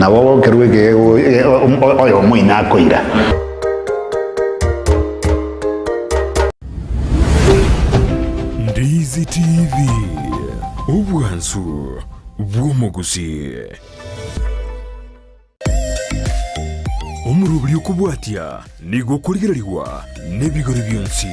na bogo kerwege oyo muina koira Ndizi TV Obwansu bw'omuguzi omurubuli okubwatya nigo kuligirirwa n'ebigori byonsi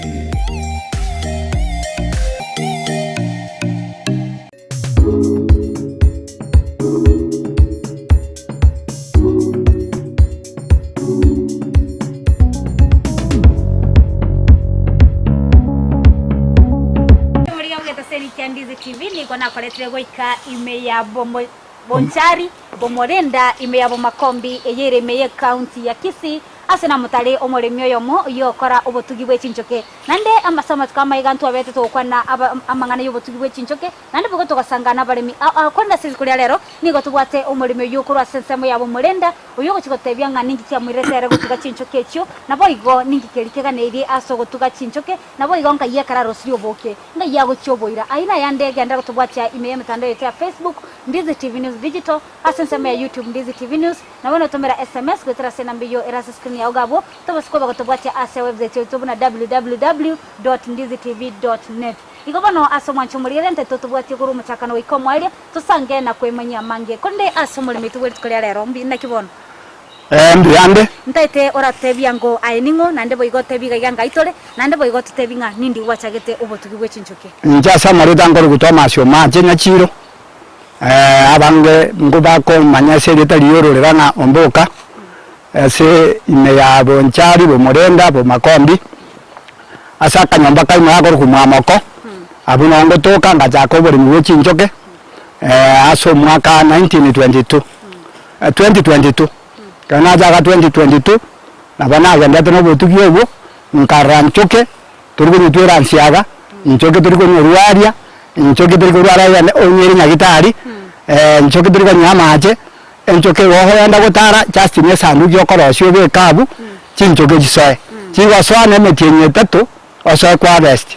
Ndizi TV niko nakoletere goika ime ya Bonchari Bomorenda ime ya Bomakombi eyere ime county ya Kisii asena mutale omoremyo yomo yokora obotugi bw'echinchoke nande amasama kama igantu abete tokwana amangana y'obotugi bw'echinchoke nande bwo tokasangana baremi akonda sisi kuri lero nigo tubwate omoremyo yokora sensemo ya Bomorenda uyo gukotebya nga ningi kya mwiretere gutuga chinchoke ekyo nabo igo ningi kerikega neri aso gutuga chinchoke nabo igo nga yekara rosiri oboke nga yago cyoboira aina yande genda tubwatya ime mitandao yetu ya Facebook Ndizi TV News Digital asensemo ya YouTube Ndizi TV News nabo notomera SMS gutera sena mbiyo erasa screen ya ugabo tubasikoba gutubwatya ase website yetu na www.ndizitv.net igobano asomwancho mulire nte tubwatye kuru muchakano ikomwalya tusange na kwemanya mange konde asomule mitubwe tukolya lero mbi nakibono Yande ntaite oratebya ngo ayeningo nande boigote bigayanga itole nande boigote tebinga nindi wachagete obotugi bw'echinchoke njasa marita ngoro gutoma syo maje nyachiro abange ngubako manyase leta liyororera na omboka ase ime ya Bonchari Bomorenda Bomakombi asaka nyomba kai mwagoro kumwamoko abunongo toka ngajako bori bw'echinchoke aso mwaka 1922 2022 kana jaga 2022 nabana agenda no botugi obo nkaranchoke turiko nitwera nsiaga nchoke turiko nyoruaria nchoke turiko rwara ya onyeri nyagitari nchoke turiko nyamaje nchoke woho yanda gutara just ne sandu gyokorosyo be kabu chinchoke gisoe chiwa swane metinye tatu oso kwa best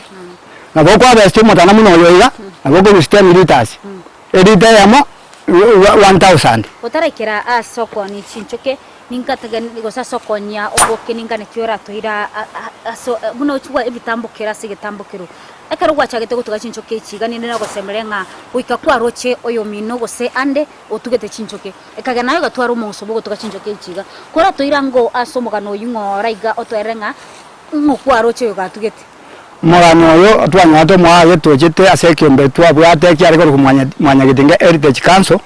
nabo kwa best mutana muno yoiga nabo go system liters edita yamo 1000 utarekera asoko ni chinchoke ninkataga gosa sokonya oboke ningane cyora toira aso buno chwa ebitambukira sigetambukiro ekero gwachagete gutuga chinchoke chigani nina gosemerenga uika kwa roche oyo mino gose ande otugete chinchoke ekaga nayo gatwara umusobo gutuga chinchoke chiga kora toira ngo asomogano yingora iga otoerenga ngukwa roche yo gatugete Morano yo twanyato mwaye tojete asekembe twabwate kyari ko kumwanya gitinga heritage council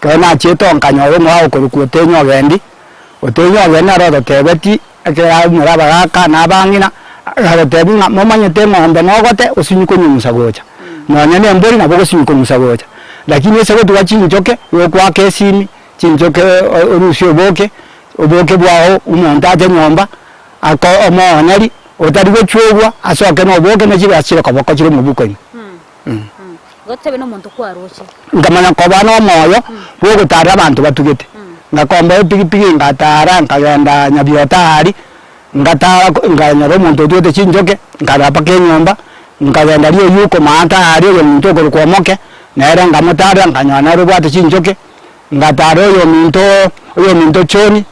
kana cheto nkanyowe mwa ko kutenyo gendi otenyo gena ro tebeti akera muraba gaka nabangina agatebinga momanyete ngombe nogote usinyuko nyumusagocha none ne mbori nabo gusinyuko nyumusagocha lakini ese gutwa chinchoke yo kwa kesimi chinchoke urusyo boke bwao umuntu aje nyomba ako omoneri otarigo chwogwa asoke no boke ne chibasire ko boko chiro mubukoni gotebe no muntu kwa roche ngamanya ko bana moyo bwo gutara abantu batugete ngakomba pigipigi ngatara nkagenda nyabyotari ngatara nganyaro muntu tute chinjoke ngarapa kenyomba ngagenda riyo yuko manta ari yo muntu ko komoke nera ngamutara nganyana rubwate chinjoke ngatara yo muntu choni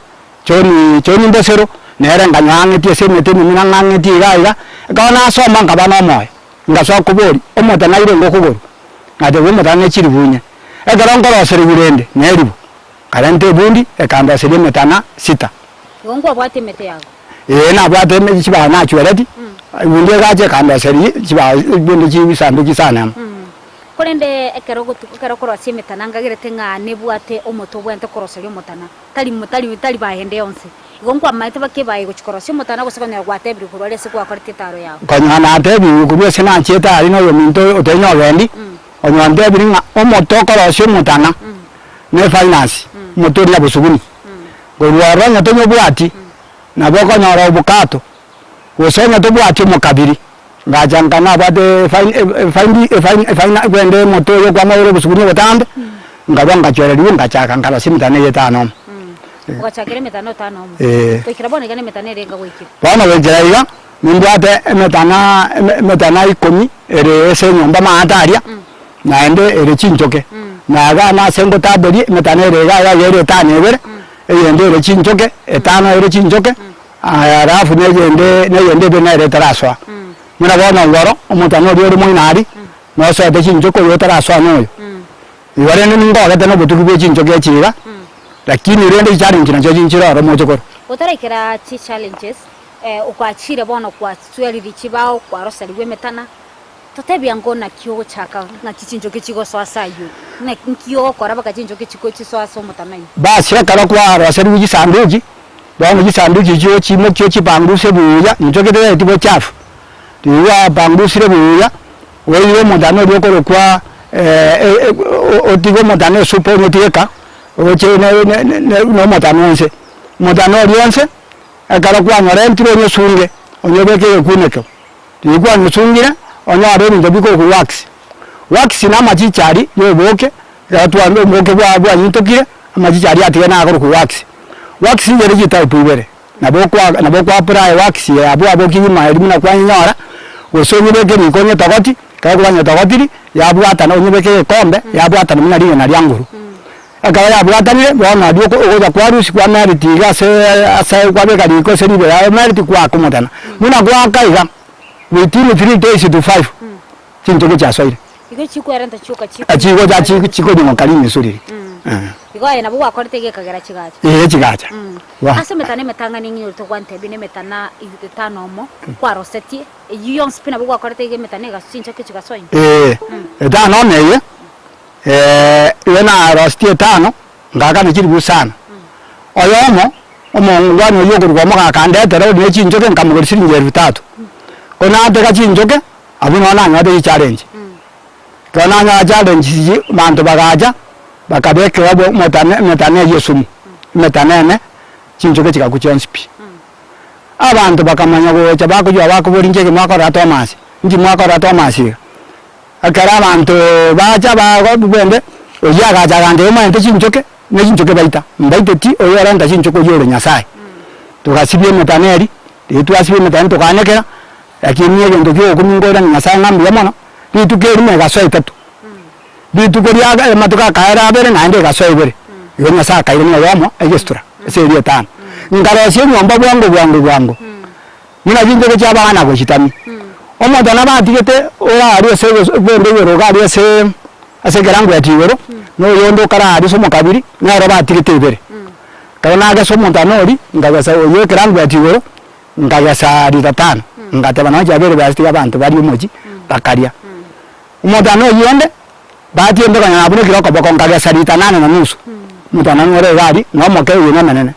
ndesero nera nganyange tie semete minangange tie gaiga kana soma ngabana moyo ngaso kubori omota naire ngokubori ngade wemotane chiribunya egarongoro seribirende neribu karante bundi ekamba sede metana sita wongo abwate mete yago na abwate me chiba na chwereti bundi gaje kamba seri chiba bundi chibisandu kisana korende ekero koro simetana ngagirete nga nebwate omoto bwente koroseri omotana tali bahende yonse wongo amaite bakibaye guchikorosi omotana gusakanya gwate biri kurole se kwa korite taro yago kanyana tebi kubye sena cheta ari no yominto otenyo gendi onyande biri nga omoto korosi omotana ne finance motori ya busubuni gorwara nyatonyo bwati naboko nyora obukato wosenya to bwati mukabiri ngajanga na bade fine gwende motori kwa maworo busubuni botande ngabanga chwereri ngachaka ngala simtane yetano Wachakire metano tano. Toikira bone gane metane renga wiki. Bana wenjaiga nimbate metana ikomi ere ese nyomba maataria naende ere chinchoke na ga na sengo tabori metanere ga yere tane bere eyende re chinjoke etano re chinjoke arafu ne benere taraswa muna bona ngoro omutano ri moinari no so de chinjoko yo taraswa no iware ne ngoro de no butuku be chinjoke chiga lakini rende challenge na chinjiro ro mojoko utarekera chi challenges ukwachire bono kwa swali richibao kwa rosa liwe metana totebia ngona kyo chaka na kichinjoke chigo swasayo na kyo kora baka chinjoke chiko chiswaso mutanai basi akara kwa rosa liwe sanduji bongo gisanduji cyo chimo cyo chibanguse buya njoke de tipo chafu tiwa banguse buya wewe mudano ryoko kwa otigo mudano supo notieka oche no mudano ryonse akara kwa ngorentiro nyosunge onyobeke kuneko tiwa nyosungira onyare ndobiko ku wax na machichari yoboke ratwando mboke bwa nyitokire machichari atige na akoro ku wax yere jita pubere nabokwa pura wax ya abo kiyima elimuna kwa nyora osonyebeke ni konye tagoti ka kwa nyotagotiri ya bwata na onyebeke kombe ya bwata na ringe na ryanguru akaba ya bwata ni bona dioko oza kwa rusi kwa meriti ga se kwa beka liko seribe ya meriti kwa kumotana muna kwa kaiga within 3 days to 5 chintoke cha soire iko chikwera chuka chiko cha chiko ni makalini suri iko ina bwa kortege kagera chigacha chigacha ase metane metanga ningi to kwante bine metana itano mo kwa roseti yon spina bwa kortege metane ga chintoke chiga soire etano neye yena rosti etano ngaga ni chiri busana oyomo ngwano yoguru kwa maka kandete ro ni chintoke nkamugori sirinje 3 kona ateka chinjoke abuno na ngade challenge kona nya challenge ji bantu bagaja bakabeke wabo metane yesumu metane chinjoke chikakuchonspi abantu bakamanya gocha bakujwa bakuborinje mwaka Thomas nji mwaka Thomas akara abantu bacha bago bende oyaga jagande mante chinjoke ne chinjoke baita mbaite ti oyoranda chinjoke yore nyasai tukasibye metaneri etwasibye metane tukanekera lakini yeye ndio kumingora ni ngasanga ngambi yamono bitukeri mega so 3 bitukeri aga matuka kaera bere nande ga so ibere yo ngasa kaire ni yamo egestura serie 5 ngaro sio nyomba bwangu muna jinje ke chaba ana ko chitami omo dana ba tigete ora ari se bende yoro ga ari se ase garango ya tiwero no yondo kara ari so mokabiri na ro ba tigete ibere kana ga so montanori ngaga sa yo garango ya tiwero ngaga sa ari 5 ngateba na jabere basti abantu bari umuji bakaria umodano yonde bati ende kanya abune kiroko bako ngaga sarita 8 na nusu mutana ngore gari no moke yuna menene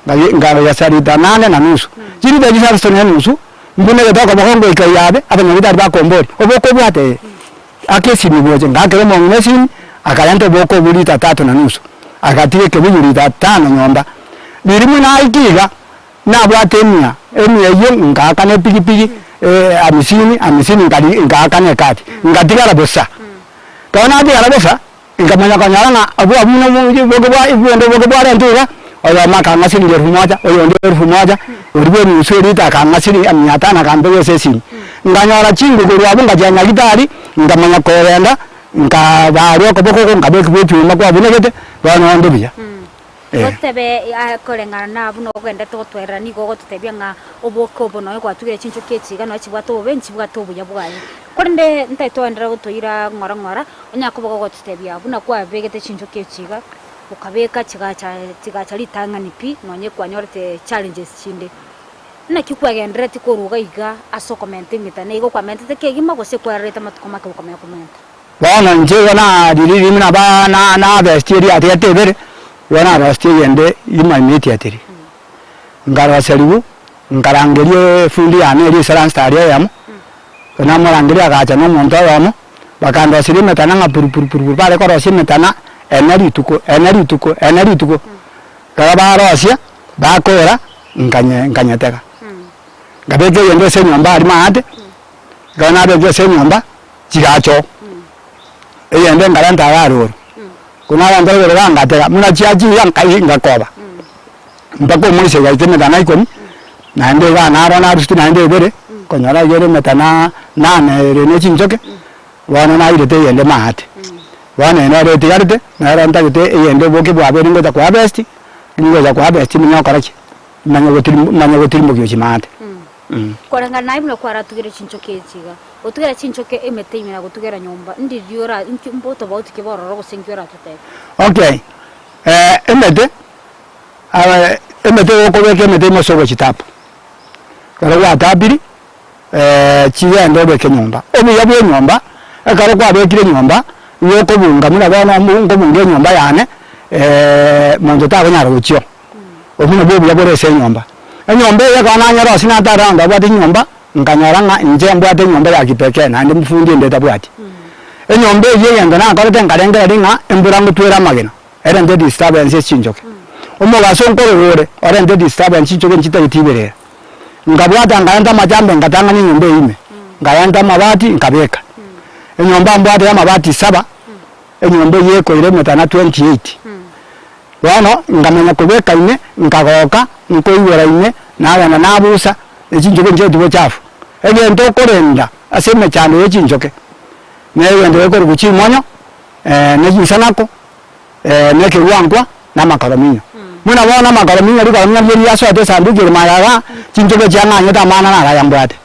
ngaga sarita 8 na nusu jiri beji sarito na nusu mbune gedoko bako ngo ikayabe abanye bidari bakombori oboko bwate akesi ni boje ngakere mo ngesi akayante boko bulita 3 na nusu akatike ke bulita 5 nyomba birimu na ikiga na bwatemia emi eyo ngaka ne pigi amisini ngaka ne kati ngatigara bosa tona atigara bosa ngamanya kanyara na abu no mungi bogwa ibwende bogwa rentuga oyo maka ngasiri ngeru moja oyo ngeru moja uriwe ni usuri ta ka ngasiri amyata na kambe sesi nganyara chingu ko rwabo ngajanya gitari ngamanya korenda ngabaro ko boko ngabeke bwetu makwa bunegete bana ndo biya Otebe akorengana na buno kwenda totwera ni gogo tutebya nga oboko bono kwa tugire chincho kechiga no chibwa to benchi bwa to buya bwaye korinde ntaito ndera gutoira ngora onyako bogo tutebya buno kwa begete chincho kechiga ukabeka chiga litanga nipi nonye kwa nyorete challenges chinde na kikwagendera tikoruga iga aso comment mitane igo comment tekegima gose kwa reta matukoma ko comment bona nje na diriri mina ba na bestie ya tetebere wana rasti yende ima miti atiri ngara selibu ngarangerie fundi ane ri saran staria yamo kana marangeria gacha no monto yamo bakando siri metana nga pur bare ko rosi metana enari tuko kala ba rosia ba kora nganya teka ngabeke yende se nyamba ari maate kana be se nyamba chigacho eyende ngaranta yaro kuna wanda wera ngatega muna chiaji yankai ngakoba mpako mwise gaitene dana ikoni na ndo ga na rona rusti na ndo bere konyara yore metana na ne rene chinjoke wana na irete yende mahate bwana eno rete yarete na ranta gite eyende boke bwa beri ngoza kwa best ngoza kwa best minyokoraki manya gotirimo gyo chimate koranga nayi muno kwara tugere chinchoke chiga otugera chinchoke emete imira gutugera nyomba ndi riora mboto bauti ke bororo gusengiora tutete okay emete okobeka emete mosogo chitapu karo watapiri chigenda obeke nyomba obuya bwe nyomba ekaro kwabekire nyomba yokobunga muna bana ngobunga nyomba yane monzo tabonyara guchyo obuna bwo buya bore se nyomba enyomba yakana nyara sina taranga bwati nyomba nkanyaranga nje mbwate nyomba ya kipekee na ndi mfundi ndeta bwati enyomba yeyenda na akaro nkarengera ringa emburangu twera magena era nde disturbance chinjoke omugaso nkorore ora nde disturbance chinjoke nchitayitiberera ngabwata ngayanda majambe ngatanga ni nyomba ime ngayanda mabati nkabeka enyomba mbwate ya mabati 7 enyomba yeko ile metana 28 wano ngamenya kubeka ine nkagoka nkoyora ine nagana nabusa echinjoke nje dibo chafu egento korenda aseme cyane echinjoke newe ndo ekoro kuchimonyo nejisanako neke wangwa na makaraminyo muna bona makaraminyo riko nyabiri yaso ate sandukire mayaga chinjoke cyanga nyota mana na rayambwate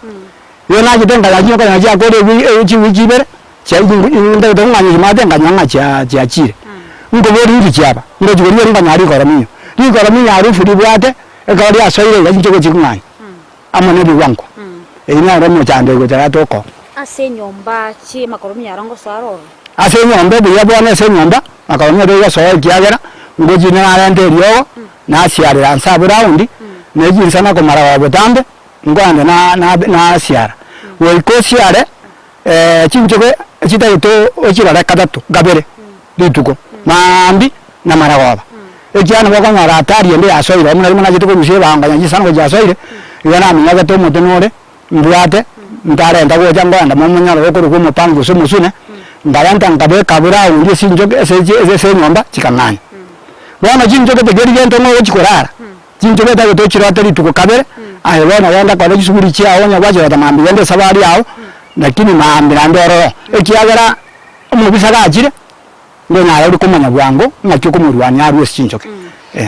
yona jitenga yajinyoka yaja kore wiki chayi ndo ndonganyi mate nganyanga cha chire ngo bori iri cyaba ngo jigori nganyari koramiyo arufu ribwate ekari asoire yajinjoke chikunganyi amane biwangwa ina ramo chande go taratoko ase nyomba chi makoromiyo arango saroro ase nyomba biya bwana ase nyomba makoromiyo ryo soye kiagera ngo jina arende ryo na siara ansabura undi neji sana ko mara botambe ngwande na siara we ko siara chinjoke chitaito ochirara kadatu gabere rituko mambi na mara baba ekiana bako mara atari ende asoire muna rimana jituko mushe banga nyi sana ko jasoire yana minyaga to mutonore mbwate ndare ndago jangwanda momunyalo okuru ko mupango so musune ndaranta ngabe kabura undi sinjoke ese nyomba chikangana bwana chinjoke tegeri gento ngo chikorara chinjoke tago to chiratari tuko kabere ahe bwana yanda kwa chisuguri chia onya waje tamambi yende sabari yao lakini maambi ndoro ekiagera umubisa gajire ngo nyara kumanya bwango ngacyuko murwanya ari chinjoke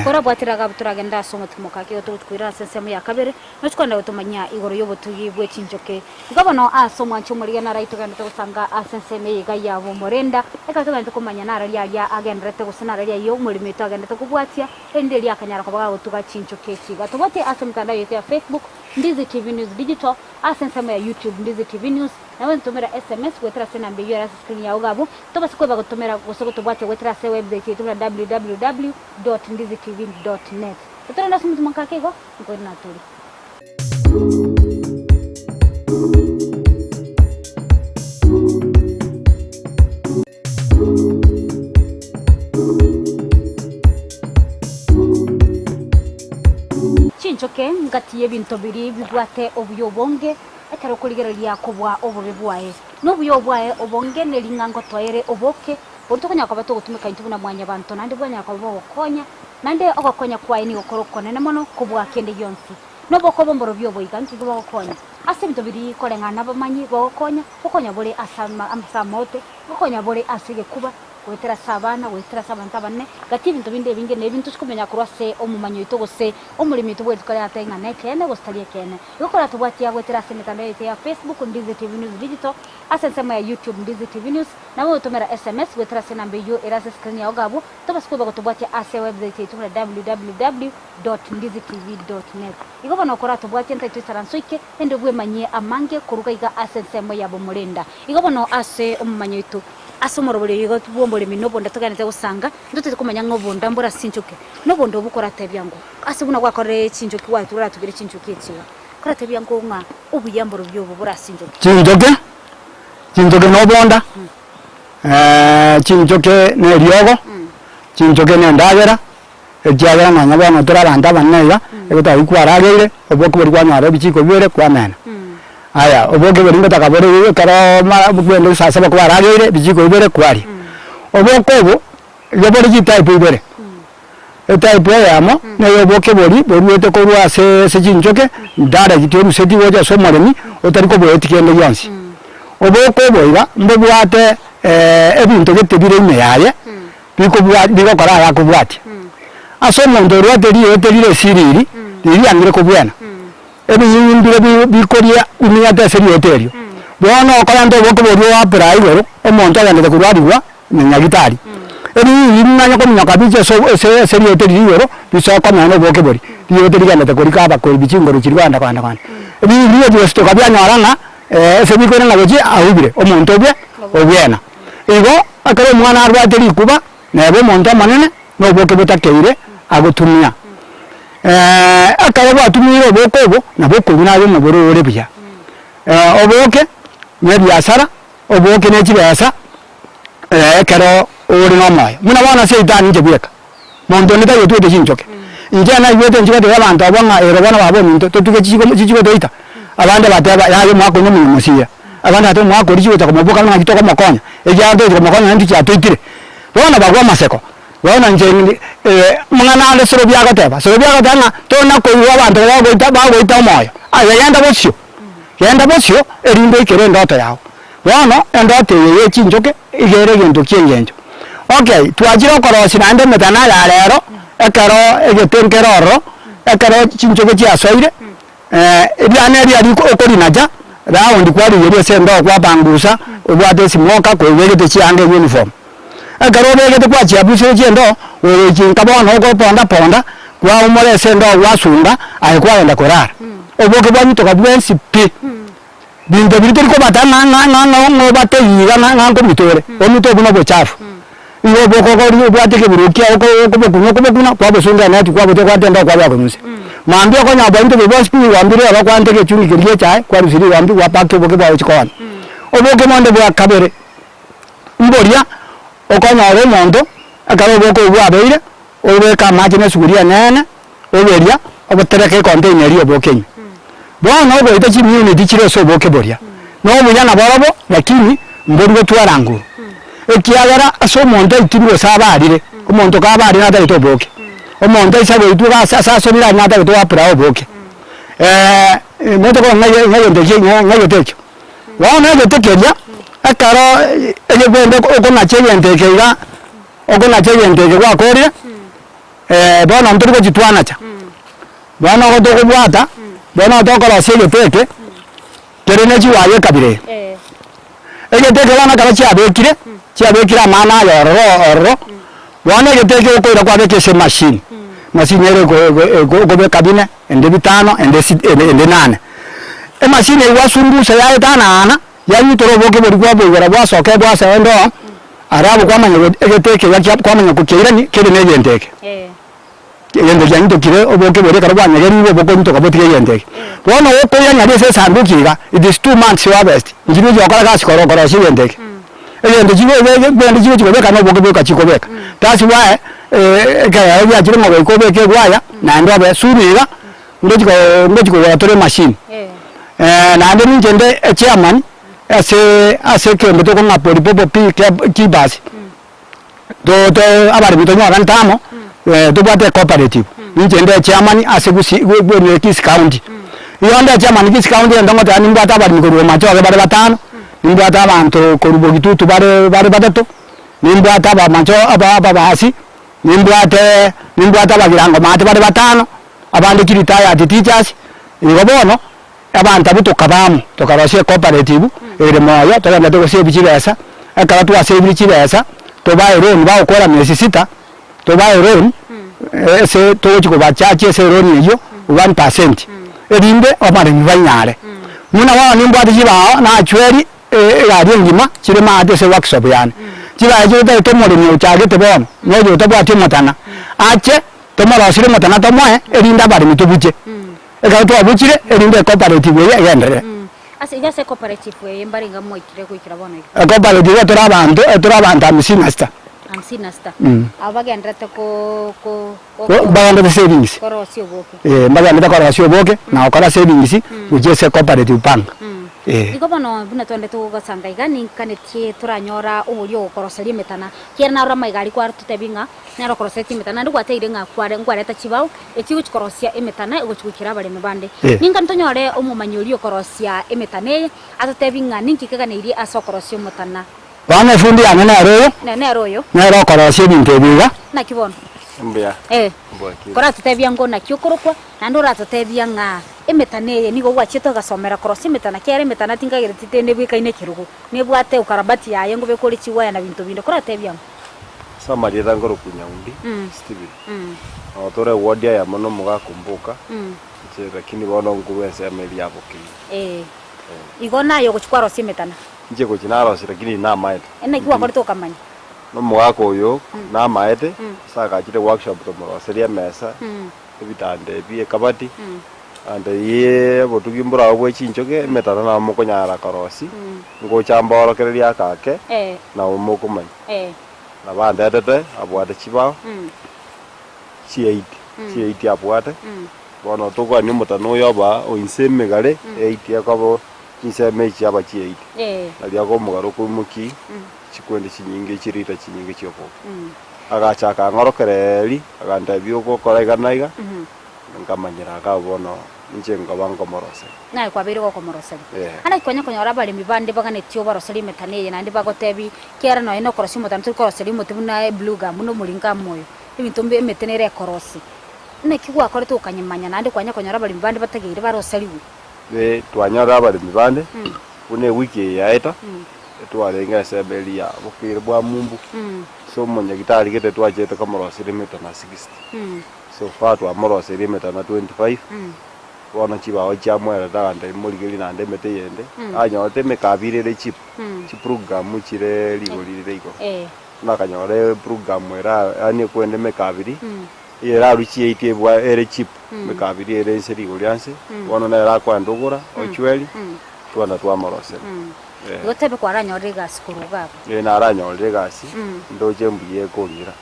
kora bwatiraga buturagenda songa tumuka kiyo tutwira sesemu ya kabere nochkonda utumanya igoro yobotugi bwe chinjoke ngabano asomwa nchumuriga na raito ganda tusanga asenseme yiga yabo morenda eka tuganda kumanya na rali ya agendrete gusana rali yo mulimi tuganda tukubwatia endeli akanyara kwa butuga chinjoke kiga tubote asomkanda yetu ya Facebook Ndizi TV News Digital asenseme ya YouTube Ndizi TV News nawe ntumira SMS wetra sena mbiyo ya screen ya ugabo tobasikwe bagutumira gusoko tubwate wetra se website yetu www.ndizitv.net utana simu makakego ngo naturi chinchoke ngati yebinto biri bibwate obuyobonge ekaro kuligereria kubwa obubibwae nobuyobwae obonge nelingango toere oboke orutokonya kwa bato gutumika intubuna mwanya bantu nande bwanya kwa bokonya nande ogokonya kwa ini gokorokone nemono kubwa kende yonsi noboko bomboro byobo iganti gokonya ase bintu biri kolengana bamanyi bokonya bokonya bole asama amasamote bokonya bole asige kuba wetera sabana wetera sabanta banne gati bintu binde binge ne bintu kumenya kurase omumanyo itogose omulimi tubwe tukale atenga nekene gostalie kene yokora tubwatia wetera semitando ya Facebook Ndizi TV News Digital asensema ya YouTube Ndizi TV News na wewe utomera SMS wetera senambe yo erase screen ya ogabo tobasikuba gotubwatia ase website yetu www.ndizitv.net igoba nokora tubwatia ntaitu saransoike ende bwe manye amange kuruka iga asensema ya bomulenda igoba no ase omumanyo itu asomorobole yigo tubombole minobo ndatoganete gusanga ndote kumanya ngobonda mbura sinjoke nobondo bukora tebyango asibuna gwakore chinjoke watura tugire chinjoke kiwa kora tebyango nga ubuyamboro byobo bura sinjoke chinjoke nobonda chinjoke ne ryogo chinjoke ne ndagera ekyagera nanya bana turabanda banega egota ikwarageire oboko buri kwanyara bichiko bire kwamena aya oboke bari ngota kabore karo bwende sasa bakwa ragire bijiko ibere kwari oboko bo yobore type ibere type yamo na yoboke bori wete ko rwa se jinjoke dara gitero seti woja so maremi otari ko bo etikende yansi oboko bo iba mbobwate ebintu getebire ime yaye bigokora yakubwati ase omonto rwateriyo eterire siriri riri angire kubwena ebiyimbire bikoria imiate eseri oterio bono okora nto bokoborio wa pura igoro omonto agendete kurwarigwa nyagitari eri nanya kominya kabiche eseri oteriri igoro bisoko mwana bokebori riyo terigendete kurika abakori bichingoro kirwanda kwanda ebi riyo disto kabyanyorana ese bikora nagoji ahubire omonto bwe obwena igo akare mwana arwateri kuba nebo monto manene no boke butakeire agotumia akare batumire obokobo naboko binayo muboro ore bya oboke ne byasara oboke ne kibesa kero ore no moyo muna bana seitani nje bweka monto ne tayo tuwe chinchoke inje na yete nje de abantu abanga ero bana babo minto tutuke chigo doita abande bateba yayo mwako no musiya abande ato mwako richiwe takomoboka na kitoko makonya ejando ito makonya ndi kyatoitire bona bagwa maseko bona nje mwana ande soro byagoteba tanga tona ko abantu bagoita moyo yenda bosyo erinde ikere ndoto yawo bona endoto ye chinjoke igere gento kiengenjo okay twajiro korosi nande metana ya lero ekaro egetenkeroro ekaro chinjoke chiasoire ebyane ari okori naja raundi kwari yeri sendo kwa bangusa obwate simoka ko wegete chiange uniform ekaro wegete kwa chiabuse chendo wewe chinkabona ko ponda kwa umole sendo wasunda aikwa enda korara oboke bwanyito kabwensi pi binde biteri ko batana ngo bate yiga ngo mitore omito buno bochafu iyo boko ko bwate ke burukia ko kuna kwa bosunga nati kwa bote kwa tenda kwa bakunuse mambia ko nyabo ndo bospi wambire abakwante ke chungi kiriye chae kwa rusiri wambi wapake boke bawo chikwana oboke monde bwa kabere mboria okonyore mondo akaro boko bwabeire obeka maji ne suguria nene oberia obotereke container iyo bokenyi bona obo itachi ni dichire so boke boria no munyana borobo lakini mbori twarangu ekiagara aso mondo itibiro sabarire omonto kabarire nata itoboke omonto isago ituga asaso nira nata ito apura oboke moto ko ngayo ndeke wana ngetekeria akaro egebende okona cheyendekega okona cheyendeke kwa koria bona mtoko chitwana cha bona ko bwata bona tokora sege teke terene chiwaye kabire egeteke bana kara chiabekire amana yororo bona egeteke okora kwa beke machine ere go be kabine ende bitano ende nane machine wasungusa ya etana yanyi toro boke bori kwa bora bwa soke bwa sendo arabu kwa manya egeteke ya kwa manya kukirani kire ne yendeke yende yanyi kire oboke bori karwa nyeri bo boko nto kabotike yendeke bona wo ko yanya dese sandukiga it is 2 months harvest njiri yo kala kasi korokoro si yendeke yende jiwe bende jiwe beka no boke beka chikobeka that's why kaya ya jiro ngo ko beke gwaya na ndo be suriga ndojiko ya tore machine na ndo njende chairman ase kembe to kona pori popo ki basi to abari bitonyo akantamo to bate cooperative njende chairman ase gwe Kisi County yonda chairman Kisi County ndongo tani mbata abari mikoro macho abari batano nimbata abantu korubo gitutu bare batatu nimbata aba macho aba hasi nimbata bagirango mate bare batano abandi kiritaya teachers igobono abantu abutokabamu tokaroshe cooperative ere moyo togenda togose bichibesa akaba twase bichibesa tobaye loan ba okora miezi 6 tobaye loan ese tochiko bachache ese loan iyo 1% ebinde obare bivanyare muna wa nimbata jibao na chweri radio ngima chire mate se workshop yani chiba je to mori nyo chage te bono nojo to bwati motana ache to mara sire motana to moe erinda bari mitubuche eka to abuchire erinde cooperative ye yendere ase ya se cooperative ye mbaringa moikire kuikira bono cooperative turabanta amsinasta abagendete ko baganda savings korosio boke baganda korosio boke na okora savings uje se cooperative bank iko bono buna tonde to gasanga igani kanetie turanyora uburyo koroseli metana kierna ora maigari kwa tutebinga naro koroseti metana ndu gwateire nga kware ngwareta chibao ekigu korosia emetana egochukira bare mebande ninga ntonyore omumanyori okorosia emetane atatebinga ninki kaganeirie asokorosio metana bana fundi angana royo ne royo nero koroshe bintu biga na kibono mbia mbwaki kora tutebia ngona kiukurukwa na ndora tutebia nga emetane nigo gwachito gasomera korosi metana kere metana tingagire titene bwikaine kirugo ne bwate ukarabati yaye ngobe kuri chiwaya na bintu binde kora tebia samari rangoro kunyaundi Steve otore wodia ya mono mugakumbuka lakini bono nguwe semeli yabo ki igona yo kuchukwa rosi metana nje ko chinaro lakini na maete ena kiwa kore to kamanya no mwako yo na maete saka chite workshop to moro seria mesa ebitande bie kabati ande ye botugimbura obwe chinchoke metana na mukonyara korosi ngo chamboro kereria kake na umukumanya na bande tete abwate chibao chi 8 abwate bono tokwa ni mutano yoba o inseme gare 8 yakabo inseme chiaba chi 8 na lyako mugaro kumuki chikwende chinyinge chirita chinyinge chyopo agachaka ngorokereri aganda byuko korega naiga ngamanyira ka bono nje ngabango morose na kwa biri ko morose ana konya rabali mibande bagane tyo baroseli metane na ndi bagotebi kera no ino korosi mutano tyo koroseli mutuna blue ga muno mulinga moyo imitumbe metenere korosi ne kigwa kore to kanyimanya na ndi konya rabali mibande batagire baroseli twanya rabali mibande une wiki yaeta twarenga sebeli ya bukire bwa mumbu so munya gitari gete twajete kamoroseli metana 60 so far twamoroseli metana 25 wana chiba wacha mwera dagande muligeli na ndemete yende anyote mekabirire chip program chire ligolire iko na kanyore program era ani kwende mekabiri era ruchi 8 bwa ere chip mekabiri ere seri golianse wana na era kwa ndogora ochweli twana twamorose gotebe kwa ranyore gas kuruga na ranyore gas ndoje mbiye kongira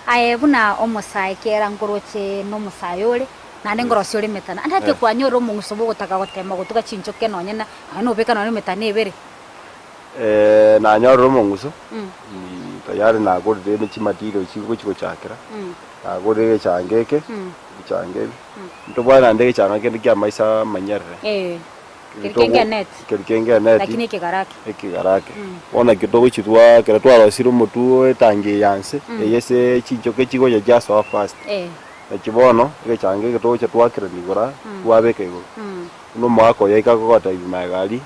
aye buna omosai kera ngoroche no musayole nande ngorosi uri metana andake kwa nyoro mungusobo gutaka gotema gutuka chinchoke nonyena ano beka no metane ibere na nyoro munguso tayari na gode ne chimatiro chiko chakira na gode changeke changeke ntobana ndeke changeke ndikia maisa manyere kirikenge net lakini kigarake ona kitogo chitwa kera twaro siru mutu etange yanse yese chinchoke chiko ya jaso fast nachibono gechange gito chatwakira nigora twabeke go no mwako yaika kokota ibimagali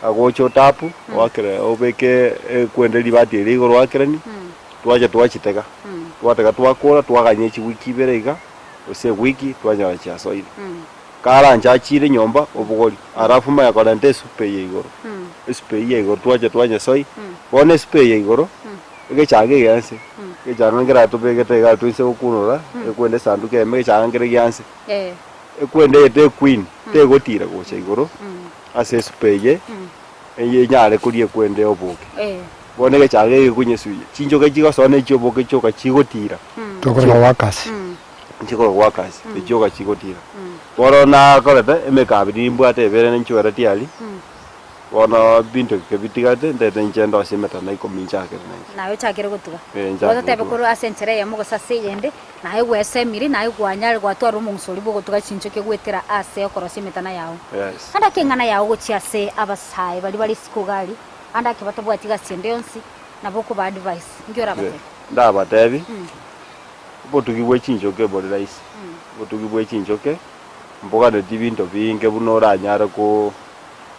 agocho tapu wakire obeke kwendeli bati rigo wakirani twaje twachitega twatega twakora twaganye chi wiki berega ose wiki twanya cha soidi kala nchachire nyomba obugori arafu maya kola nte supe yigoro supe yigoro twaje twanya soi one supe yigoro gechange yanse gechangira tubegete ga twise ukunura ekwende sanduke eme gechangira yanse ekwende te queen te gotira gocha igoro ase speye eye nyare kurie kwende obuke bone gechange kunyesuye chinjoka chiga sone choboke choka chigotira tokora wakasi chikora wakasi echoka chigotira borona korete emekabiri mbwate bere nchora tiali wana bintu kebitigate ndete nchendo simeta na iko minchake nayo chakire gutuga goto tebe kuru asentere ya mugo sase yende nayo gwese miri nayo gwanyale gwatwara umusori bwo gutuga chinchoke gwetera ase okorosi metana yawo anda kengana yawo guchiase abasai bali sikugali anda ke batabwatiga sendionsi naboko ba advice ngiora bate ndaba tebi botugibwe chinchoke body rice botugibwe chinchoke mboga de dibinto binge bunora nyare ko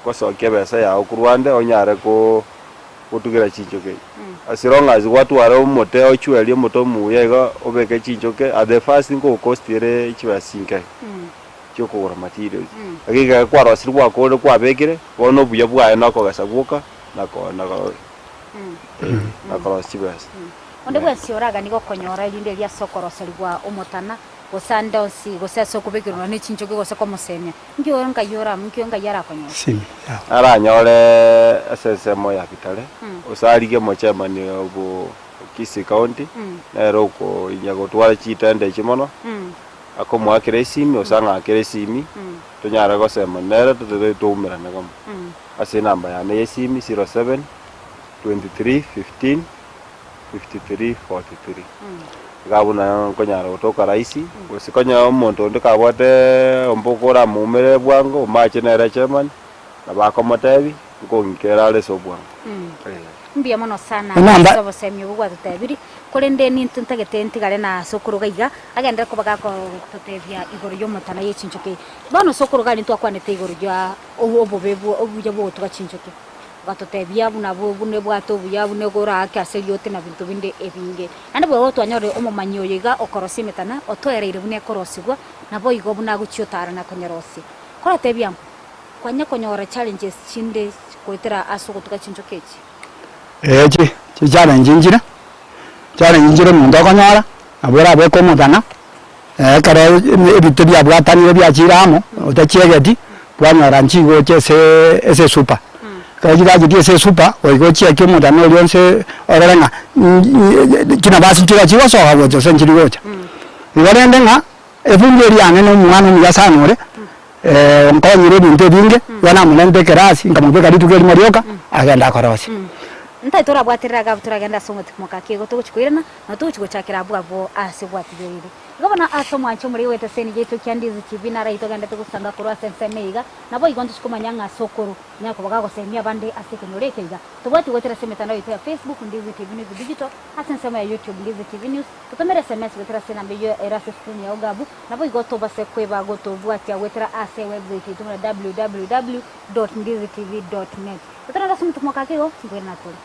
kwasoke besa ya okurwande onyare ko otugira chinchoke asironga azwatwara umote ochweli moto muyega obeke chinchoke the first go cost ere chibasinke choko ora materials agiga kwaro sirwa ko kwa bekire bono buya bwa na ko gasaguka na ko chibas onde bwesiораga niko konyora linde lya sokoro salwa omotana gosandosi goseso kubekirwa ne chinchoke gose ko musemya ngyo ngayora yara konyora sim ara nyore asesemo ya bitale osalige mochemani obo Kisi County na roko inyago twara chitende chimono ako mwakire simi osanga akire simi tonyara gosema nere tutumira nagam ase namba ya ne simi 07 23 15 53 43 gabuna konyara utoka raisi usikonya omonto ndikabwate ombokora mumere bwango mache nere cheman na bakomotebi ngongikera leso bwango mbia mono sana Namba- sabo semyo bugwa tutebiri kuri ndeni ntagete ntigare na sokuru gaiga agenda kubaga ko tutebya igoro yo mutana yechinchoke bano sokuru gari ntwakwanete igoro ya obobebu obuja bo tukachinchoke gatutebya buna bune bwato buya bune gora akaseli yote na bintu binde ebinge ande bo twanyore omumanyo yiga okorosimeta otoereire bune korosigwa nabo igo buna guchiotara na konyorosi kora tebya kwanya konyora challenges chinde kwetera asoko tukachinchoke challenge njire mundu akonyora abwera abeko mutana kare ebito bya bwatanire bya chiramo utachiegeti bwanyora nchigo ese super kagira giti ese super oigo chieke mutana olionse orenga kina basi chira chiwa so hawo jo senchiri gocha ibarende nga efumberi ane no mwana muyasanore nkonyire bintu binge wana munende kerasi ngamubeka ditukeli marioka agenda korosi ntaitora bwatiriraga turagenda somo timoka kigo tuguchikwirana na tuguchakira bwabo asibwatirire gabana asomo ancho muri wete seni jetu kyandizi TV na raito ganda tugusanga kurwa sensemeiga nabo igonto shikomanyanga sokoro nyako bagago semia bande asikenurekeiga tubwati wetera semetano ya Facebook Ndizi TV News Digital asensema ya YouTube Ndizi TV News tutomera SMS wetera sena mbeyo erase screen ya ogabu nabo igoto base kweba goto bwati ya wetera ase website tumuna www.ndizitv.net tutana somo timoka kigo ngwena tuli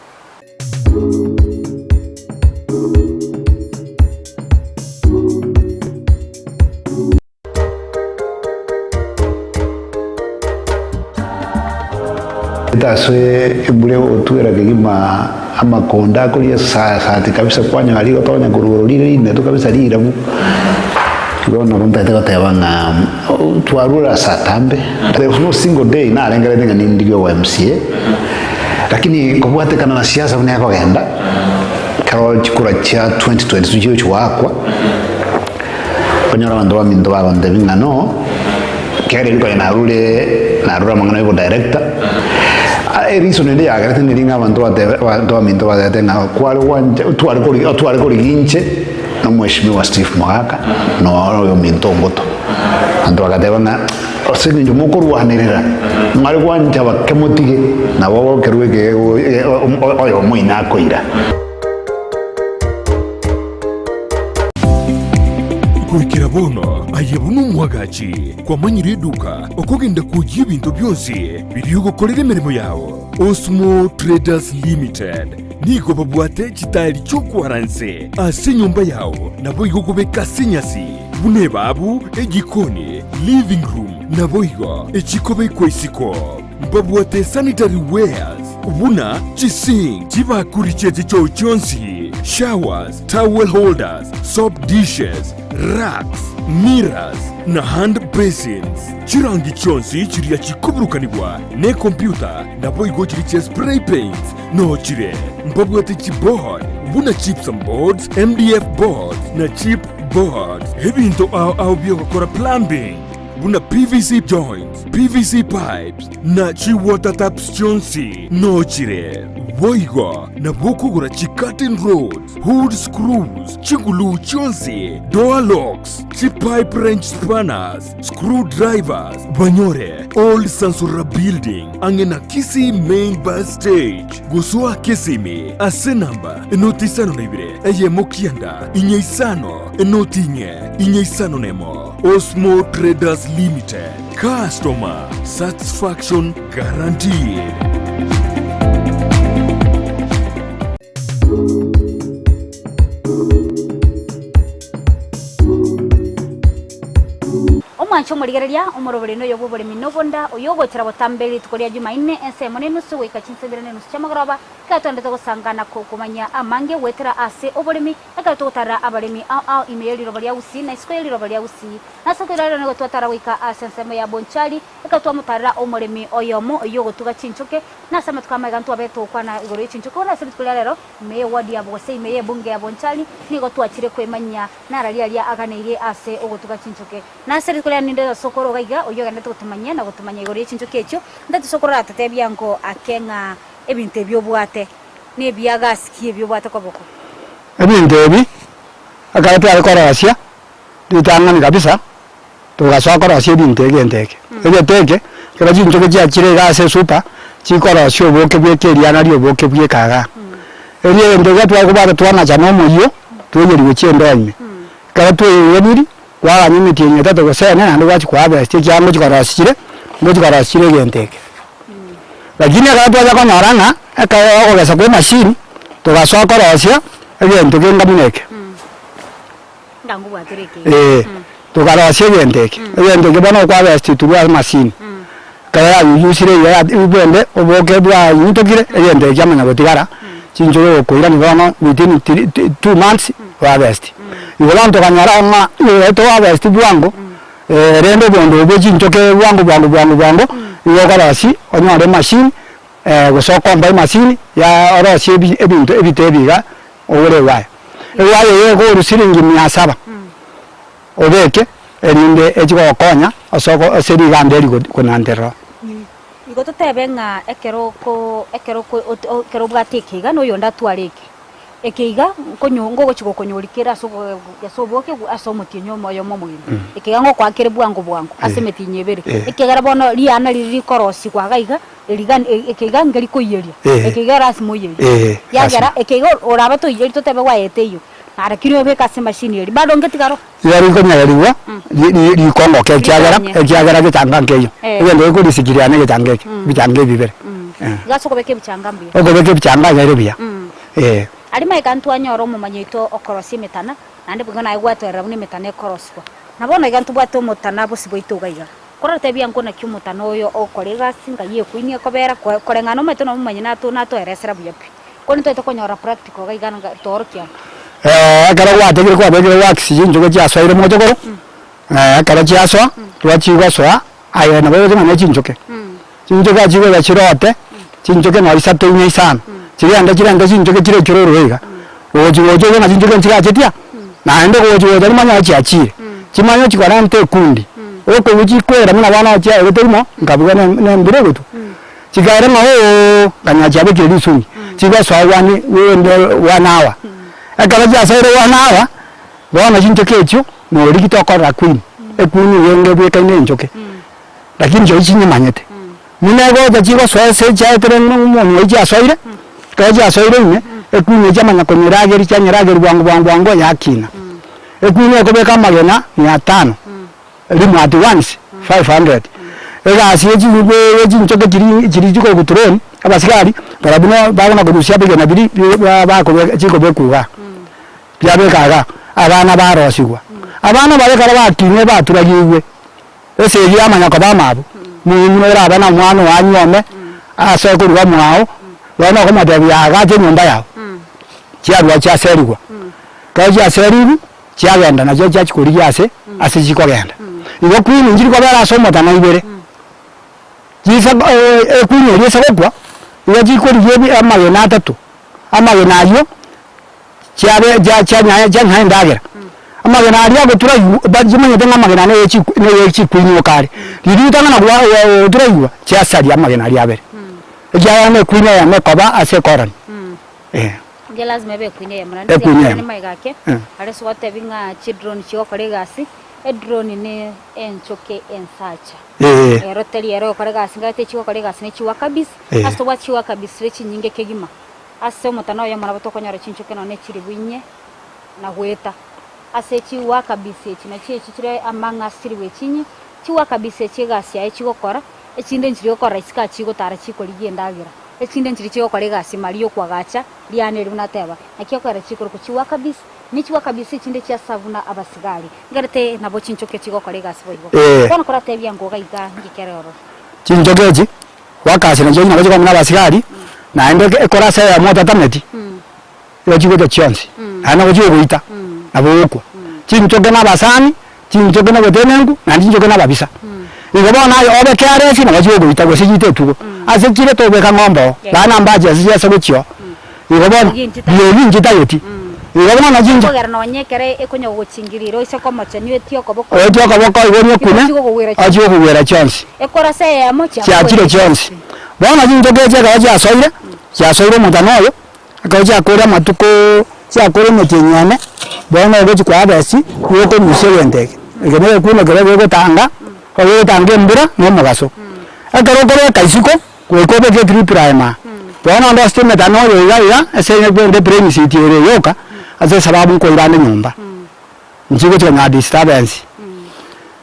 Taswe ibule otuera kigima amakonda kuri sati kabisa kwanya aligo tonya kururo lile ine to kabisa lirabu Rona ronda tega tebanga twarura satambe there was no single day na rengere tenga nindigo wa MCA lakini kubwate kana na siasa mne kogenda karo chikura cha 2022 chiwakwa konyora bandu ba minto ba bande bingano kere liko na rura mangana ko director reason ndi yagarete niringa bantu ba minto ba tenga kwali wanje twali kuri ginche no mheshimiwa Steve Mwaka no yo minto ngoto andu akatebanga osini njumo kurwanirira ngari kwanja bakemutige nabo kerwege oyo muina koira kurikira bono ayebunu mwagachi kwa manyire duka okogenda kujya ibintu byose biriyo gukorera imirimo yawo Osmo Traders Limited nigo babwate kitali cyo kwaranse ase nyumba yawo nabo igo kubeka sinyasi bune babu egikoni living room nabo igo ekikobe kwesiko babwate sanitary wares ubuna chising chibakuri chete cyo cyonsi showers towel holders soap dishes racks mirrors na hand basins chirangi chonsi chiriya chikuburukanibwa ne computer nabo igo chiri spray paints no chire mbabwate chipboard buna chips and boards MDF boards na chip boards hebinto au byo gukora plumbing buna PVC joints PVC pipes na chi water taps chonsi no chire boigo na bokugura chi curtain rods hood screws chigulu chonsi door locks chi pipe wrench spanners screwdrivers banyore old Sansura building angena Kisi main bus stage gusua Kisimi ase namba enotisano naibire eye mokianda inyeisano enotinye inyeisano nemo Osmo Traders Limited customer satisfaction guaranteed. omwancho murigereria omorobere no yobo bore minobonda oyogochera botambeli tukoria Jumaine ensemo ne nusu wika chinsebere ne nusu chamagoroba katonde to gusangana ko kumanya amange wetera ase oboremi akato gutara abaremi au email robaria usi na iskweli robaria usi na sokera ne gotwatara wika ase ensemo ya bonchari akato mutara omoremi oyomo oyogotuga chinchuke na sama tukama gantu abeto kwana igoro chinchuke na sebe tukoria lero me wadi ya bose me bunge ya bonchari ni gotwachire kwemanya na raria aganeirie ase ogotuga chinchuke na sebe tukoria ninde sokoro gaiga oyoganda tugutumanya na gutumanya igoro chinchuke echo ndati sokoro atatebya ngo akenga ebintu ebyobwate nebyaga asikie ebyobwate koboko ebintu ebi akaba yakorosia ditangani kabisa tugasokorosia ebintu egenteke egeteke kaba jinjo kya chire gase super chikorosia oboke bweke eriana ria oboke bwekaga erie ndege twakubara twanacha nomoyo twegeriwe chiendoime kara tweyeriri kwaganyimiti enyetete gosene nandi gwachikwabesie kiango chikorosire ngochikorosire genteke lakini kara twacha konyorana ekagogesa kwa machine tugasoa korosia egento kengamuneke tukarosia genteke egenteke bono kwabesi turwa machine kaya yusire ya ubende oboke bwa yutokire egenteke amanya gotigara chinjoro koira nibono within 2 months wabesti igolanto kanyara ma eto wabesti bwango rendo bondo obo chinjoke bwango igokarasi onyore machine gusoko mbai machine ya orosi ebintu ebitebiga ogore wayo yego rusiringi 700 obeke erinde echigokonya osoko oseri ganderi kunandero igo totebenga ekero bwatekiga no yonda twareke ekiga konyongo gochiko konyorikira yasoboke asomotinyo moyo momugini ekiga ngo kwakire bwango asemetinye bere ekigara bono liana liri korosi kwagaiga eligan ekiga ngeri koyeria ekiga rasmo yeri yagara ekiga oraba to yeri totebe wayeteyo ara kiriyo beka se machine yeri bado ngetigaro yari konyagariwa li kongo kekiagara gitanga ngeyo egende ko disikiriane gitanga bitange bibere gaso kobeke bichanga mbio okobeke bichanga yari bia alima ikantu anyoro mumanyito okorosi metana nande bugona igwatwera buni metana ekoroswa nabona ikantu bwato mutana bosibo itugaiga korate bia nkona kyumutana oyo okorega singa ye kuinie kobera korengano metono mumanyina to eresera buyapi koni to konyora practical gaigana torkia kara gwategire kwabegire wakisi njogo cyaswaire mojogoro kara cyaswa twachigoswa ayo na bebe mane chinjoke chinjoke achigo ya chirote chinjoke no isato inye sana chirenda chinjoke chire chirorwega ojo na chinjoke chirachetia na ende ojo manya chiachire chimanyo chikarante kundi oko uchi kwera muna bana cha eterimo ngabuga ne mbire gutu chigare no kanya chabe kiri suni chigaswa wani wende wanawa akaba jasere wanawa bona chinjoke echo no rigitokora queen ekuni yenge bweka njoke lakini jo ichinye manyete munego gachigo swese chaetere no jasoire kaja soire ne ekuni jamanya konyirageri chanyirageri bwangu yakina ekuni ekobeka magena 500 limu at once 500 ega asiyeji chinjoke chiri chiko guturoni abasigari barabuno bagona kudusia bigena biri bako chiko bekuga byabekaga abana barosigwa abana barekara batinye baturagiwe ese yamanya ko bamabu munyu era abana mwana wanyome ase kuruga mwao wana ko madabi agaje nyumba yao cyarwa cyaserigwa kaje seribu cyagenda naje cyakikuri yase ase chikogenda igo kwini njiri ko bara somota na ibere jisa kwini yese kokwa igo chikuri yebi amagena 3 amagena yo cyabe cyanya ndagera amagena ari agotura bajimanye tenga amagena ne yechi kwinyo kare riri tanga na turaywa cyasari amagena ari abere ejaya ne kwinyo ya mekoba ase koran nge lazima be kwinyo ya mrandi ni maigake ari sote binga chidron chiwo kore gasi drone ne enchoke ensacha roteli ero kore gasi ngate chiwo kore gasi ne chiwa kabisa asto wa chiwa kabisa rechi nyinge kegima ase mutana ya mara batokonyara chinchoke no ne chiri bwinye na gweta ase chiwa kabisa china chire amanga siriwe chinyi chiwa kabisa chigasi ai chigokora echinde njiri okora isika chigotara chikori gendagira echinde njiri chigokora gasi mario kwagacha liane runateba akiokora chikoro kuchiwa kabisa ni chiwa kabisa echinde chia savuna abasigari ngarete nabo chinchoke chigokora gasi boigo kono kora tebia ngoga iga ngikerero chinchoke echi wakasi na jina baje kwa abasigari na ende ekora sa ya mota tameti yochigote chionsi ana gochigo guita aboko chinchoke na basani chinchoke na betenengu na chinchoke na babisa igobona obe karesi na bachigo guita gosijite tugo ase chire to beka ngombo bana mbaje asije sagochio igobona yeli njita yoti igobona na jinjo ogera no nyekere ekonyo gochingiriro ise komocha ni etio koboko igoni kune achigo kuwera chionsi ekora se ya mocha cha chire chionsi bona chinchoke che ga chasoire mutanoyo akaja kora matuko cyakore mukenyane bona ogochi kwa basi yoko musebendeke egene kuna gere go tanga ko tange mbura no mugaso akaro kore kaisiko Kuikobe ke tri prima. Bona ndo stime tano yo ya ese kwende premise tiere yoka ase sababu ko irane nyumba. Nchiko cho na disturbance.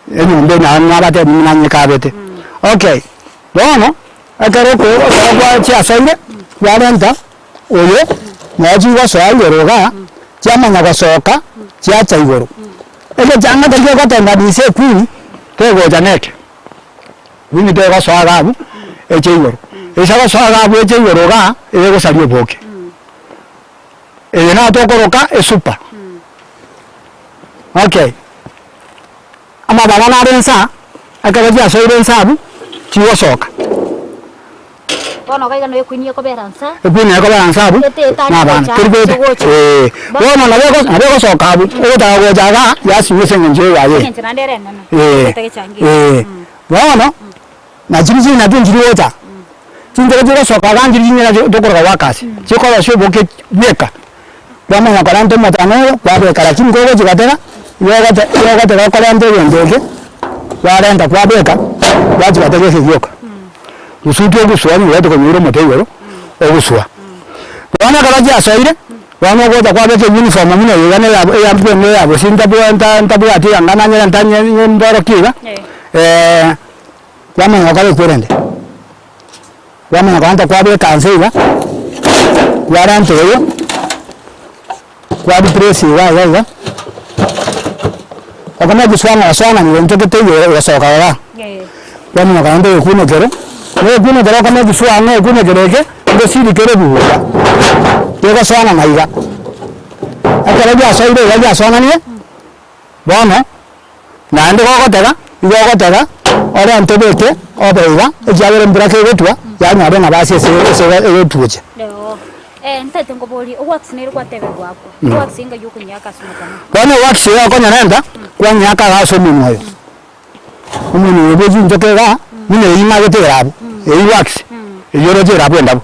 Nyumba na nabate mnanye kabete. Okay. Bona akaro ko kwa cha saire yarenta oyo maji wa saire roga chama na gasoka cha cha igoro. Ele janga de ko tenda dise kwini ke go janeke. Wini de ga swaga bu e che igoro. Esa swaga bu e che igoro ga e go sario boke. E na to koroka e supa. Okay. Ama baba na rensa akaba ja saire sabu chiwo soka. Bono kai kanu ekuini ko beransa. Ekuini ko beransa bu. Na ban. Kirbe. Bono na bego soka bu. O da go jaga ya siwese nje yaye. Nchana ndere nana. Bono na jinji na tunjiri ota. Tinjira jira soka ganjiri nyina dokoro wakasi. Chiko la shobo ke beka. Bama na karanto matano kwa be kala kingo go jigatera. Yoga te ko lande yendeke. Warenda kwa beka. Wajigatera ke yoka. Usutu oguswa ni wedo ko nyuro moteyoro oguswa. Wana karaji asoire. Wana go ta kwa beke uniform muna yane ya mpene ya bosinda ntabu ati angana nyera ntanye mboro kiga. Yama ngakale kurende. Yama ngakanta kwa beke kanseiga. Warante yo. Kwa presi wa. Akama buswanga aswana ni ntokete yo soka wa. Yama ngakanta kuno kero. Ne kuno kero kama buswanga kuno kereke ndo siri kero buwa. Yego swana maiga. Akaraji asoire ya swana ni. Bono. Na ndo ko tega. Ora ntebete obeiga ejabere mbrake gotwa yanyare na basi ese egotuje. Leo ntete ngoboli owaxinere kwa tebe gwako. Owaxinga yuko nyaka sumukana. Bana waxi yako nyanenda kwa nyaka gaso mimoyo. Umuntu yeboji njokega mine yima goterabu. Eyi waxi. Eyoro jera bwenda.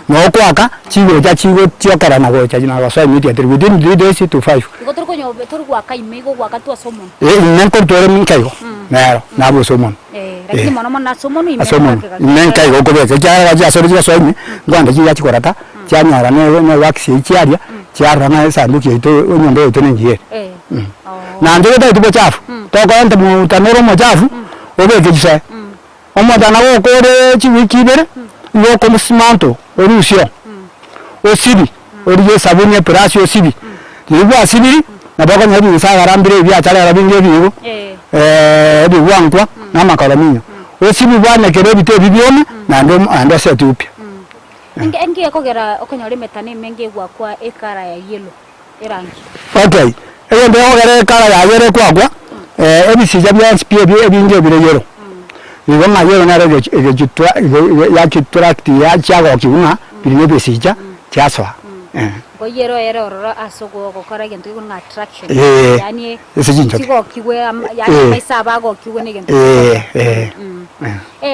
No kwaka chigo cha chigo tiokara na gocha na gosa immediately within 3 days to 5. Igotoro konyo betoro gwaka imego gwaka tu asomon. Nenko tore minkaigo. Nero na bo somon. Lakini mwana na somon imego. Asomon. Minkaigo ko beke ja ja sori ja soimi. Gwanda ji ya chikorata. Cha nyara ne waxi chiaria. Chiara na sanduki ito onyondo ito nengie. Na ndo ta ito chafu. To ko ente mu tanoro mo chafu. Obeke jisa. Omo dana wo ko re chiwiki bere. Yo como simanto orusio osibi oriye sabuni prasi osibi libu asibi na bako nyadi saga rambire bya tale rabinge bigo bi wankwa na makala minyo osibi bwana kere bite bibione na ndo set upya enge yakogera okonyore metane menge gwakwa ekara ya yellow erangi. Okay eyo ndo ogere ekara ya yellow kwakwa ebisija bya spia ebinge bire yellow. Igo mayo na rege ya kitrakti ya chago kiuna birine besija chaswa go yero ororo asogo go kora gento go na attraction yani kigo kiwe yani maisa bago kiwe ne gento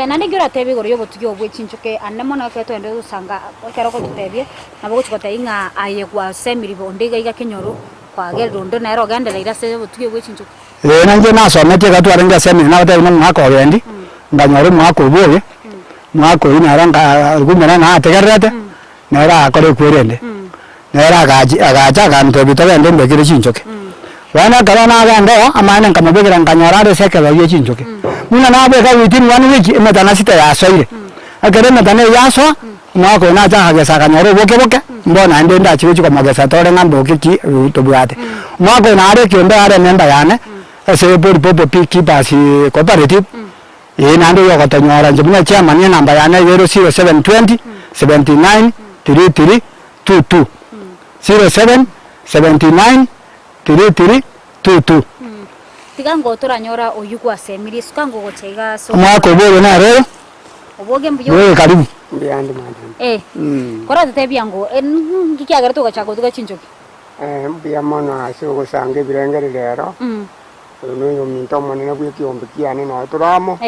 nande gira tebe go yobo tuyo bwe chinchuke anemo na keto ende usanga okero ko tutebye nabo chikote inga aye kwa semiri bondega iga kinyoru kwa gero ndo na ero gande leira se tuyo bwe chinchuke nanje naso mete ga twarenga semiri na bata ino mwako wendi nganyore mwako boye mwako ina ranga gumena na tegerete nera akore kwerende nera agaja ganto bitobende mbekire chinchoke wana karana gando amana nkamabegera nganyara seke baye chinchoke muna na bega within 1 week metana sita ya soire akere metana ya so mwako na ja hagesa kanyore boke mbona ndenda chiwe chiko magesa tore ngambo kiki tobwate mwako na are kende are nenda yane ese popo piki basi cooperative nando yoko tanyora njibuna chairman ya namba yana 0720 79 33 22 07 79 33 22 tigango turanyora oyugwa semiri sukango gochega so mwako boyo na rero oboge mbuyo wewe karibu Ndiandi madam. Kora tebiango ngikiagara tugachago tugachinjoki Mbia mono asugo sange birengere rero no minto monene bwe kiombe kiane na turamo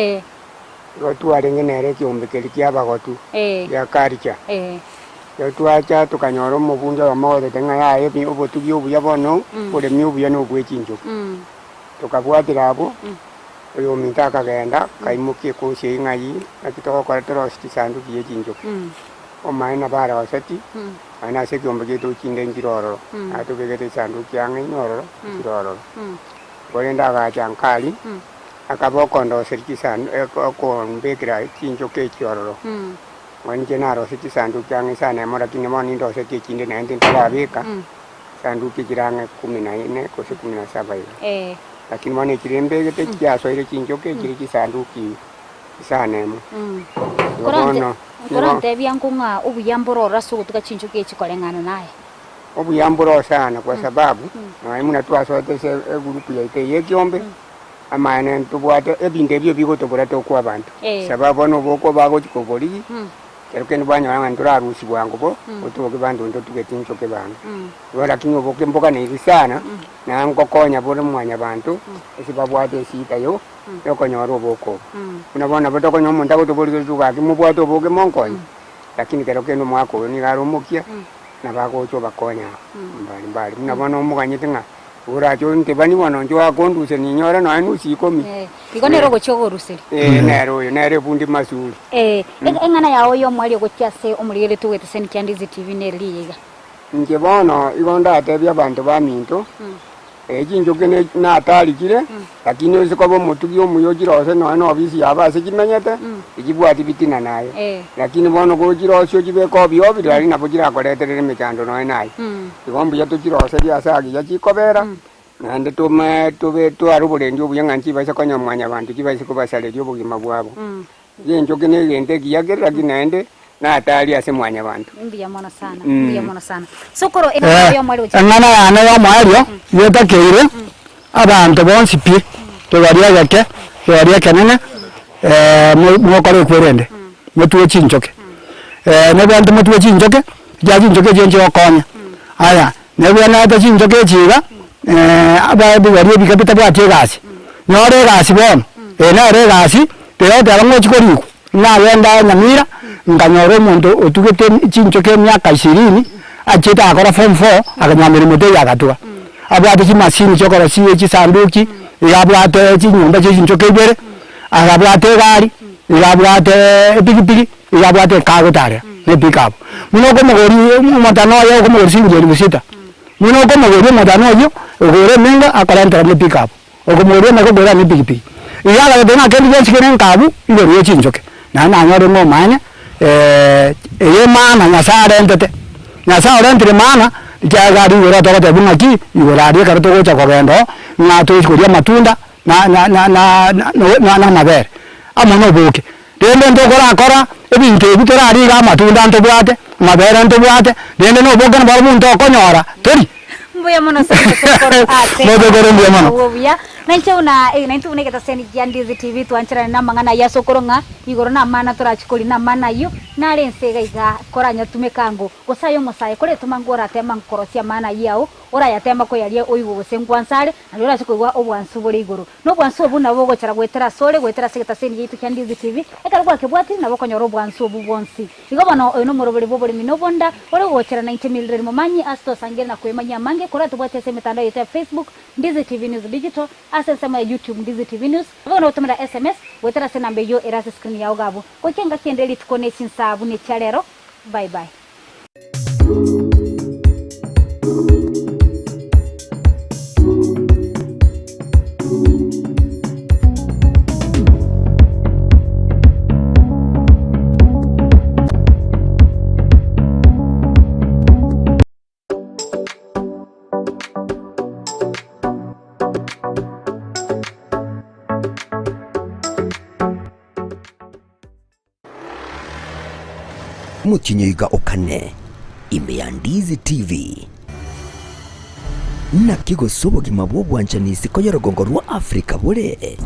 go tuarenge nere kiombe keri kiabagotu ya karicha yo tuacha tukanyoro mubunja wa mode tenga ya ebi obotugi obuya bono ore mi obuya no bwe chinjo tukabwatira abo uyu minta kagenda kaimukie kucie ngai akitoko kwa toro sanduku ye chinjoke o maina bara wasati ana se kiombe gitu chinde njiroro atubegete sanduku yange nyororo njiroro gorenda ga chankali akaboko ndo serikisano ko mbekira chinjoke chyororo wani jenaro siti sanduku yange sana mora kinemoni ndo seti chinde na ende tabika sanduku kirange 14 ko 17 lakini mwana kirembe gete kyaso ile chinjoke kiri kisanduku sanemo Korante byankunga ubuyamboro raso tuka chinjoke chikolengana naye obuyamboro sana kwa sababu muna twasote se grupu ya ite yekiombe amane tubwate ebinde byo biko tokora tokwa abantu sababu no boko bago chikobori kerukeni banya wana ndura rusi bwango bo otuke bantu ndo tuketinchoke bana wala kinyo boke mboka ne sana na ngokonya bole mwanya bantu esibabwate sita yo yokonyoro boko unabona botoko nyomo ndako tobori tuka kimubwato boke monkonya lakini kerukeni mwako ni garomokia na bako cho bakonya mbali unabona umukanyitinga uracho ntebani wana njo akonduse ni nyora na anu sikomi ikonero gochogo rusiri nere bundi masuri engana yawo yo mwali gokyase omulire tuwete sen Kyandizi TV neriliga nje bono igonda atebya bantu ba minto ejinjoke ne natalikire lakini usikobo mutugi omuyojira ose no obisi yabase kimenyete ikibwati bitina naye lakini bono gojira osyo kibeko byobi lali nabugira koleterere mechando no naye igombu yatujira ose byasagi yakikobera nande tube twarubule ndi obuyanganchi basa konya mwanya bantu kibase kubasale lyo bugima bwabo yenjoke ne gende giyagerera ginende na atali ase mwanya bantu mbiya mona sana sokoro ena yo mwali ngana yana yo mwali yeta keire abantu bonsi pi to waria yake to waria kanene mo kare kwerende mutuwe chinjoke ne bantu mutuwe chinjoke ja chinjoke jenje okonya aya ne bwana ta chinjoke chiga aba bi waria bikapita bwate gasi nyore gasi bon ena re gasi te abango chikoriku na wenda nyamira nganyoro muntu otugete chinjoke myaka 20 achita akora form 4 akanyamira muto yagatua abwate chimashini chokora siye chisanduki yabwate chinyumba chinjoke ibere abwate gari yabwate pikipiki yabwate kagotare ne pickup muno ko mogori matano yo ko mogori singi busita muno ko mogori matano yo ogore menga akaranta ne pickup ogomori na ko gora ne pikipiki yaga de na kendi jensikene nkabu ibere chinjoke na nyore mo manya eye mana nyasare ndete nyasare ndire mana ikagari wera tokote bungaki iwerari karuto gocha kogendo na to ikuria matunda na mabere amono boke dende ndokora akora ebinte bitorari ga matunda ntobwate mabere ntobwate dende no boke na muntu okonyora tori mbuya mono sokoro ate modogoro mbuya mono obya nanchona nantu kata seni Kyandizi TV twanchira na mangana ya sokoronga igoro na mana turachikoli na mana yo nale nsega iga koranya tumekango gosayo mosaye kole tumangora tema nkorosia mana yao ora yatema ko yalie oigo gosengwansale alora chikoigwa obwansu bole igoro no bwansu obuna bogo chara gwetera sole gwetera segeta seni yitu Kyandizi TV ekalwa kebwati na bokonyoro bwansu obubonsi igobano no morobele bobole minobonda ore gochera 90 mil momanyi asto sangere na kwemanya mange kora tubwate se mitandao yetu ya Facebook Ndizi TV News Digital asensema YouTube Ndizi TV News bono utumira SMS gwetera se nambe yo erase screen ya ogabo kokenga kendeli tukone sinsabu ne chalero bye bye. Mukinyiga okane ime ya Ndizi TV na kigo sobogima bwobwanjanisi ko yorogongo rwa Afrika bure.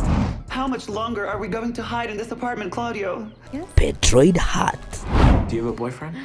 How much longer are we going to hide in this apartment, Claudio? Petroid Heart. Do you have a boyfriend?